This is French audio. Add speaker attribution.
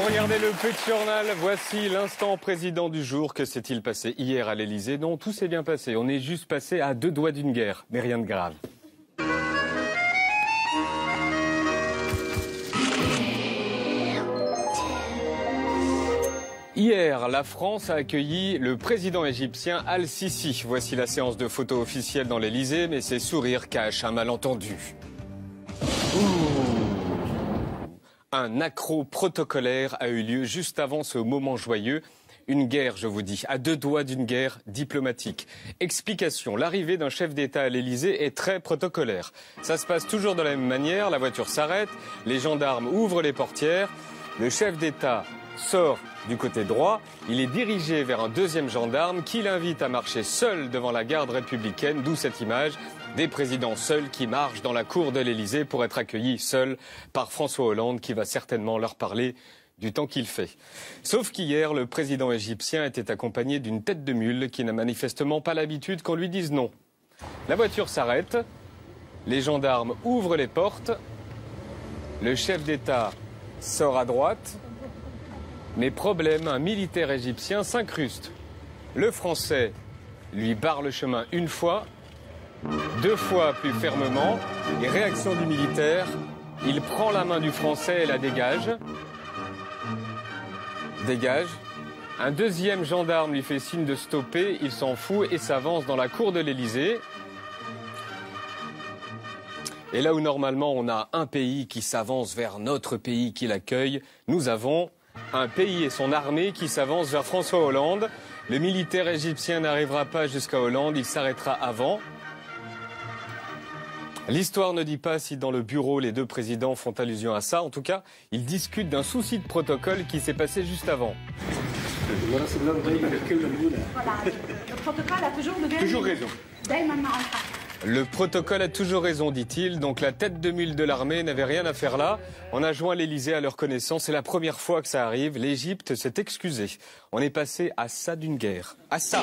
Speaker 1: regardez le Petit Journal, voici l'instant président du jour. Que s'est-il passé hier à l'Elysée? Non, tout s'est bien passé. On est juste passé à 2 doigts d'une guerre, mais rien de grave. Hier, la France a accueilli le président égyptien Al-Sisi. Voici la séance de photos officielle dans l'Elysée, mais ses sourires cachent un malentendu. Un accroc protocolaire a eu lieu juste avant ce moment joyeux. Une guerre, je vous dis, à 2 doigts d'une guerre diplomatique. Explication, l'arrivée d'un chef d'État à l'Elysée est très protocolaire. Ça se passe toujours de la même manière, la voiture s'arrête, les gendarmes ouvrent les portières, le chef d'État sort du côté droit, il est dirigé vers un deuxième gendarme qui l'invite à marcher seul devant la garde républicaine, d'où cette image des présidents seuls qui marchent dans la cour de l'Elysée pour être accueillis seuls par François Hollande qui va certainement leur parler du temps qu'il fait. Sauf qu'hier, le président égyptien était accompagné d'une tête de mule qui n'a manifestement pas l'habitude qu'on lui dise non. La voiture s'arrête, les gendarmes ouvrent les portes, le chef d'État sort à droite, mais problème, un militaire égyptien s'incruste. Le Français lui barre le chemin une fois, 2 fois plus fermement, et réaction du militaire, il prend la main du Français et la dégage. Dégage. Un deuxième gendarme lui fait signe de stopper, il s'en fout et s'avance dans la cour de l'Elysée. Et là où normalement on a un pays qui s'avance vers notre pays qui l'accueille, nous avons un pays et son armée qui s'avance vers François Hollande. Le militaire égyptien n'arrivera pas jusqu'à Hollande, il s'arrêtera avant. L'histoire ne dit pas si dans le bureau les 2 présidents font allusion à ça. En tout cas, ils discutent d'un souci de protocole qui s'est passé juste avant.
Speaker 2: Voilà, le protocole a toujours
Speaker 1: raison. Le protocole a toujours raison, dit-il. Donc la tête de mule de l'armée n'avait rien à faire là. On a joint l'Elysée à leur connaissance. C'est la première fois que ça arrive. L'Égypte s'est excusée. On est passé à ça d'une guerre. À ça.